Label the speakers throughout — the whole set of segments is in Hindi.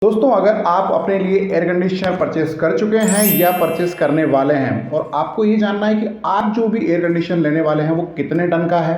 Speaker 1: दोस्तों, अगर आप अपने लिए एयर कंडीशनर परचेस कर चुके हैं या परचेस करने वाले हैं और आपको ये जानना है कि आप जो भी एयर कंडीशनर लेने वाले हैं वो कितने टन का है,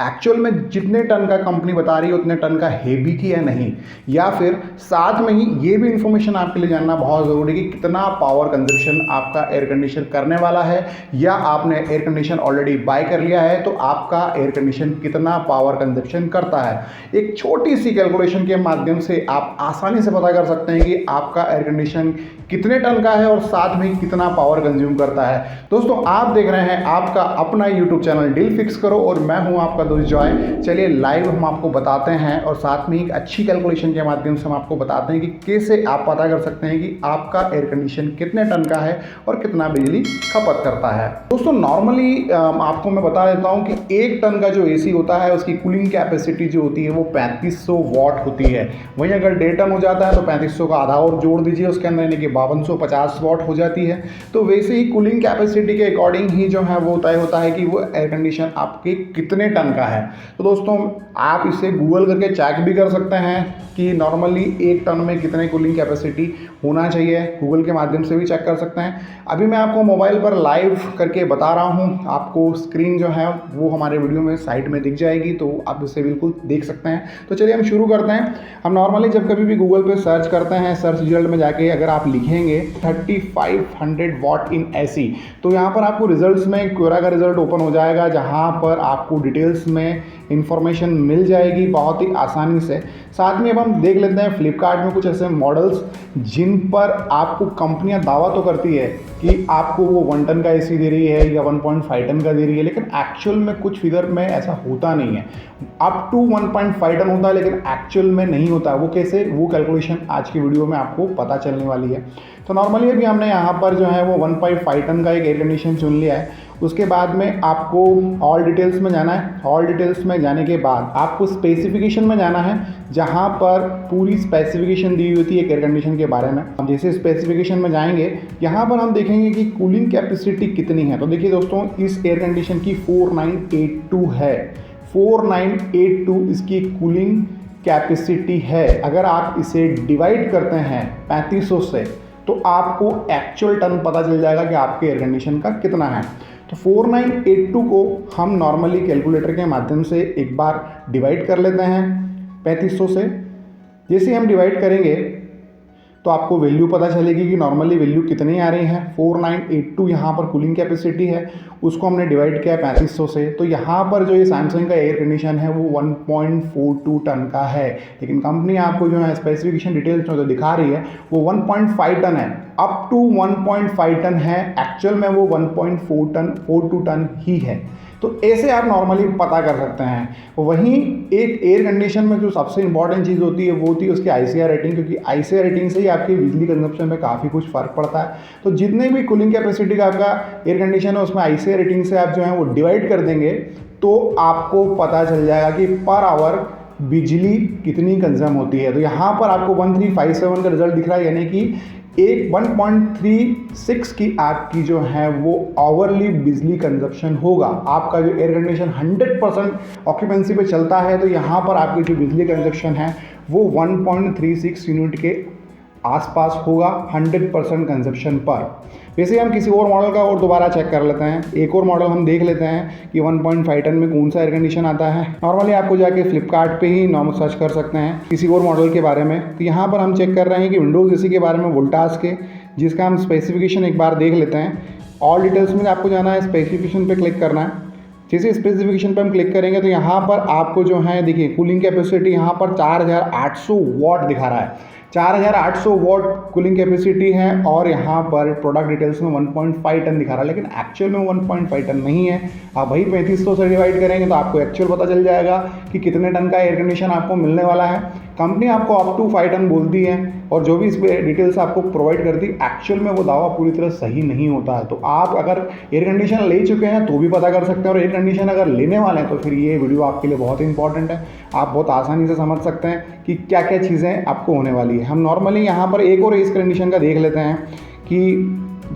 Speaker 1: एक्चुअल में जितने टन का कंपनी बता रही है उतने टन का है भी कि या नहीं, या फिर साथ में ही ये भी इन्फॉर्मेशन आपके लिए जानना बहुत ज़रूरी है कि कितना पावर कंजप्शन आपका एयर कंडीशनर करने वाला है, या आपने एयर कंडीशनर ऑलरेडी बाय कर लिया है तो आपका एयर कंडीशनर कितना पावर कंजप्शन करता है। एक छोटी सी कैलकुलेशन के माध्यम से आप आसानी से पता कर सकते हैं कि आपका एयर कंडीशन कितने टन का है और साथ में कितना पावर कंज्यूम करता है। दोस्तों, आप देख रहे हैं आपका अपना यूट्यूब चैनल डील फिक्स करो और मैं हूं आपका दोस्त जॉय। चलिए लाइव हम आपको बताते हैं और साथ में एक अच्छी कैलकुलेशन के माध्यम से हम आपको बताते हैं कि कैसे आप पता कर सकते हैं कि आपका एयर कंडीशन कितने टन का है और कितना बिजली खपत करता है। दोस्तों, नॉर्मली आपको मैं बता देता हूं कि 1 टन का जो एसी होता है उसकी कूलिंग कैपेसिटी जो होती है वो 3500 वॉट होती है। वहीं अगर 1.5 टन हो जाता है तो 3500 का आधा और जोड़ दीजिए उसके अंदर, यानी कि 5250 वॉट हो जाती है। तो वैसे ही कूलिंग कैपेसिटी के अकॉर्डिंग ही जो है वो तय होता है कि वो एयर कंडीशन आपके कितने टन का है। तो दोस्तों, आप इसे गूगल करके चेक भी कर सकते हैं कि नॉर्मली 1 टन में कितने कूलिंग कैपेसिटी होना चाहिए, गूगल के माध्यम से भी चेक कर सकते हैं। अभी मैं आपको मोबाइल पर लाइव करके बता रहा हूं, आपको स्क्रीन जो है वो हमारे वीडियो में साइड में दिख जाएगी, तो आप इसे बिल्कुल देख सकते हैं। तो चलिए हम शुरू करते हैं। हम नॉर्मली जब कभी भी गूगल पे सर्च करते हैं, सर्च रिजल्ट में जाके अगर आप लिखेंगे 3500 वॉट इन एसी, तो यहाँ पर आपको रिजल्ट्स में क्वेरा का रिजल्ट ओपन हो जाएगा, जहाँ पर आपको डिटेल्स में इंफॉर्मेशन मिल जाएगी बहुत ही आसानी से। साथ में अब हम देख लेते हैं फ्लिपकार्ट में कुछ ऐसे मॉडल्स जिन पर आपको कंपनियां दावा तो करती है कि आपको वो 1 टन का एसी दे रही है या 1.5 टन का दे रही है, लेकिन एक्चुअल में कुछ फिगर में ऐसा होता नहीं है। अप टू 1.5 टन होता है लेकिन एक्चुअल में नहीं होता। वो कैसे, वो कैलकुलेशन आज की वीडियो में आपको पता चलने वाली है। तो नॉर्मली अभी हमने यहाँ पर जो है वो 1.5 टन का एक एयर कंडीशन चुन लिया है। उसके बाद में आपको ऑल डिटेल्स में जाना है। ऑल डिटेल्स में जाने के बाद आपको स्पेसिफिकेशन में जाना है, जहाँ पर पूरी स्पेसिफिकेशन दी हुई होती है एयर कंडीशन के बारे में। हम जैसे स्पेसिफिकेशन में जाएंगे, यहाँ पर हम देखेंगे कि कूलिंग कैपेसिटी कितनी है। तो देखिए दोस्तों, इस एयर कंडीशन की 4982 है। 4982 इसकी कूलिंग कैपेसिटी है। अगर आप इसे डिवाइड करते हैं 3500 से तो आपको एक्चुअल टन पता चल जाएगा कि आपके एयर कंडीशन का कितना है। तो 4982 को हम नॉर्मली कैलकुलेटर के माध्यम से एक बार डिवाइड कर लेते हैं 3500 से। जैसे हम डिवाइड करेंगे तो आपको वैल्यू पता चलेगी कि नॉर्मली वैल्यू कितनी आ रही है। 4982 यहाँ पर कूलिंग कैपेसिटी है, उसको हमने डिवाइड किया 3500 से। तो यहाँ पर जो ये सैमसंग का एयर कंडीशन है वो 1.42 टन का है, लेकिन कंपनी आपको जो है स्पेसिफिकेशन डिटेल्स में जो दिखा रही है वो 1.5 टन है। अप टू 1.5 टन है, एक्चुअल में वो 1.42 टन ही है। तो ऐसे आप नॉर्मली पता कर सकते हैं। वहीं एक एयर कंडीशन में जो सबसे इंपॉर्टेंट चीज़ होती है वो होती है उसकी ICR रेटिंग, क्योंकि ICR रेटिंग से ही आपकी बिजली कंजप्शन में काफ़ी कुछ फ़र्क पड़ता है। तो जितने भी कूलिंग कैपेसिटी का आपका एयर कंडीशन है उसमें ICR रेटिंग से आप जो है वो डिवाइड कर देंगे तो आपको पता चल जाएगा कि पर आवर बिजली कितनी कंज्यूम होती है। तो यहाँ पर आपको 1357 का रिजल्ट दिख रहा है, यानी कि एक 1.36 की आपकी जो है वो आवरली बिजली कंजप्शन होगा। आपका जो एयर कंडीशन 100% ऑक्यूपेंसी पे चलता है तो यहाँ पर आपकी जो बिजली कंजप्शन है वो 1.36 यूनिट के आसपास होगा 100% कंजप्शन पर। वैसे हम किसी और मॉडल का और दोबारा चेक कर लेते हैं। एक और मॉडल हम देख लेते हैं कि 1.5 टन में कौन सा एयर कंडीशन आता है। नॉर्मली आपको जाके फ्लिपकार्ट पे ही नॉर्मल सर्च कर सकते हैं किसी और मॉडल के बारे में। तो यहाँ पर हम चेक कर रहे हैं कि विंडोज़ एसी के बारे में, वोल्टास के, जिसका हम स्पेसिफिकेशन एक बार देख लेते हैं। ऑल डिटेल्स में आपको जाना है, स्पेसिफिकेशन पर क्लिक करना है। जैसे स्पेसिफिकेशन पर हम क्लिक करेंगे तो यहाँ पर आपको जो है देखिए कूलिंग कैपेसिटी यहाँ पर 4800 वॉट दिखा रहा है। 4800 वॉट कूलिंग कैपेसिटी है और यहाँ पर प्रोडक्ट डिटेल्स में 1.5 टन दिखा रहा है, लेकिन एक्चुअल में 1.5 टन नहीं है। आप वही 3500 से डिवाइड करेंगे तो आपको एक्चुअल पता चल जाएगा कि कितने टन का एयर कंडीशन आपको मिलने वाला है। कंपनी आपको अप टू 5 टन बोलती है और जो भी इस पर डिटेल्स आपको प्रोवाइड करती है, एक्चुअल में वो दावा पूरी तरह सही नहीं होता है। तो आप अगर एयर कंडीशन ले चुके हैं तो भी पता कर सकते हैं, और एयर कंडीशन अगर लेने वाले हैं तो फिर ये वीडियो आपके लिए बहुत इंपॉर्टेंट है। आप बहुत आसानी से समझ सकते हैं कि क्या क्या चीज़ें आपको होने वाली है। हम नॉर्मली यहाँ पर एक और एयर कंडीशन का देख लेते हैं कि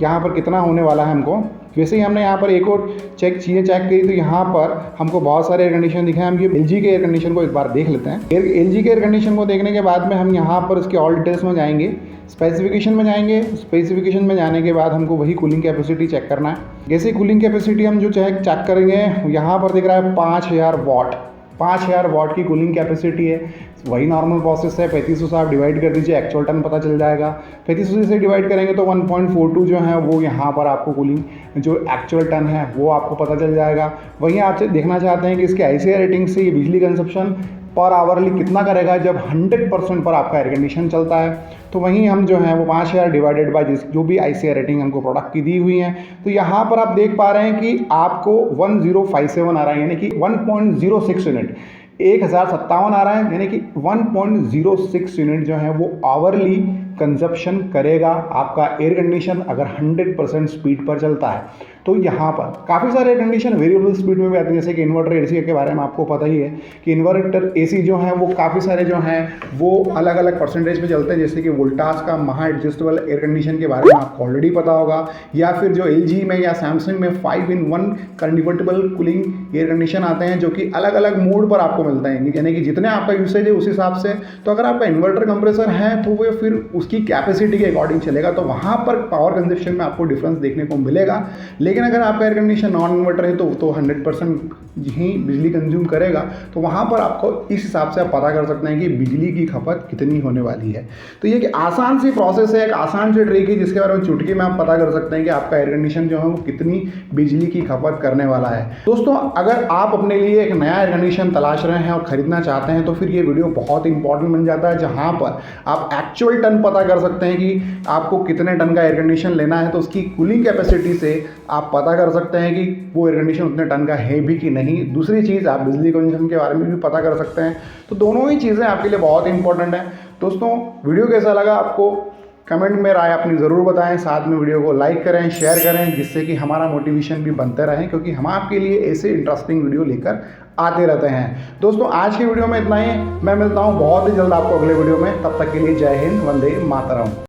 Speaker 1: यहाँ पर कितना होने वाला है हमको। वैसे ही हमने यहाँ पर एक और चीज़ें चेक की तो यहाँ पर हमको बहुत सारे एयर कंडीशन दिखे हैं। हम ये LG के एयर कंडीशन को एक बार देख लेते हैं। LG के एयर कंडीशन को देखने के बाद में हम यहाँ पर इसके ऑल डिटेल्स में जाएंगे, स्पेसिफिकेशन में जाएंगे। स्पेसिफिकेशन में जाने के बाद हमको वही कूलिंग कैपेसिटी चेक करना है। जैसे कूलिंग कैपेसिटी हम जो चेक करेंगे, यहाँ पर दिख रहा है 5000 वाट, 5000 वाट की कूलिंग कैपेसिटी है। वही नॉर्मल प्रोसेस है, 3500 से आप डिवाइड कर दीजिए, एक्चुअल टन पता चल जाएगा। 3500 से डिवाइड करेंगे तो 1.42 जो है वो यहाँ पर आपको कूलिंग जो एक्चुअल टन है वो आपको पता चल जाएगा। वहीं आप देखना चाहते हैं कि इसके ICI रेटिंग से ये बिजली कंजप्शन पर आवरली कितना करेगा जब 100% पर आपका एयर कंडीशन चलता है। तो वहीं हम जो है वो 5000 डिवाइडेड बाय जो भी ICI रेटिंग हमको प्रोडक्ट की दी हुई है, तो यहाँ पर आप देख पा रहे हैं कि आपको 1057 आ रहा है, यानी कि 1.06 यूनिट, 1057 आ रहा है, यानी कि 1.06 यूनिट जो है वो आवरली कंजप्शन करेगा आपका एयर कंडीशन अगर 100% स्पीड पर चलता है। तो यहाँ पर काफ़ी सारे एयर कंडीशन वेरिएबल स्पीड में भी आते हैं, जैसे कि इन्वर्टर AC के बारे में आपको पता ही है कि इन्वर्टर AC जो है वो काफ़ी सारे जो हैं वो अलग अलग परसेंटेज पे चलते हैं। जैसे कि वोल्टास का महा एडजस्टेबल एयर कंडीशन के बारे में आपको ऑलरेडी पता होगा, या फिर जो LG में या सैमसंग में 5-in-1 convertible cooling air condition आते हैं जो कि अलग अलग मोड पर आपको मिलते हैं, यानी कि जितने आपका यूसेज है उस हिसाब से। तो अगर आपका इन्वर्टर कंप्रेसर है तो वो फिर उसकी कैपेसिटी के अकॉर्डिंग चलेगा, तो वहाँ पर पावर कंजप्शन में आपको डिफरेंस देखने को मिलेगा। लेकिन अगर आपका एयर कंडीशन नॉन इन्वर्टर है तो 100% ही बिजली कंज्यूम करेगा, तो वहाँ पर आपको इस हिसाब से आप पता कर सकते हैं कि बिजली की खपत कितनी होने वाली है। तो ये एक आसान सी प्रोसेस है, एक आसान सी ट्रिक है जिसके बारे में चुटकी में आप पता कर सकते हैं कि आपका एयर कंडीशन जो है वो कितनी बिजली की खपत करने वाला है। दोस्तों, अगर आप अपने लिए एक नया एयर कंडीशन तलाश रहे हैं और ख़रीदना चाहते हैं तो फिर ये वीडियो बहुत इंपॉर्टेंट बन जाता है, जहाँ पर आप एक्चुअल टन पता कर सकते हैं कि आपको कितने टन का एयर कंडीशन लेना है। तो उसकी कूलिंग कैपेसिटी से आप पता कर सकते हैं कि वो एयर कंडीशन उतने टन का है भी कि नहीं। दूसरी चीज़, आप बिजली कंजप्शन के बारे में भी पता कर सकते हैं। तो दोनों ही चीज़ें आपके लिए बहुत इंपॉर्टेंट है। दोस्तों, वीडियो कैसा लगा आपको कमेंट में राय अपनी ज़रूर बताएं। साथ में वीडियो को लाइक करें, शेयर करें, जिससे कि हमारा मोटिवेशन भी बनते रहे, क्योंकि हम आपके लिए ऐसे इंटरेस्टिंग वीडियो लेकर आते रहते हैं। दोस्तों, आज की वीडियो में इतना ही। मैं मिलता हूँ बहुत ही जल्द आपको अगले वीडियो में। तब तक के लिए जय हिंद, वंदे मातरम।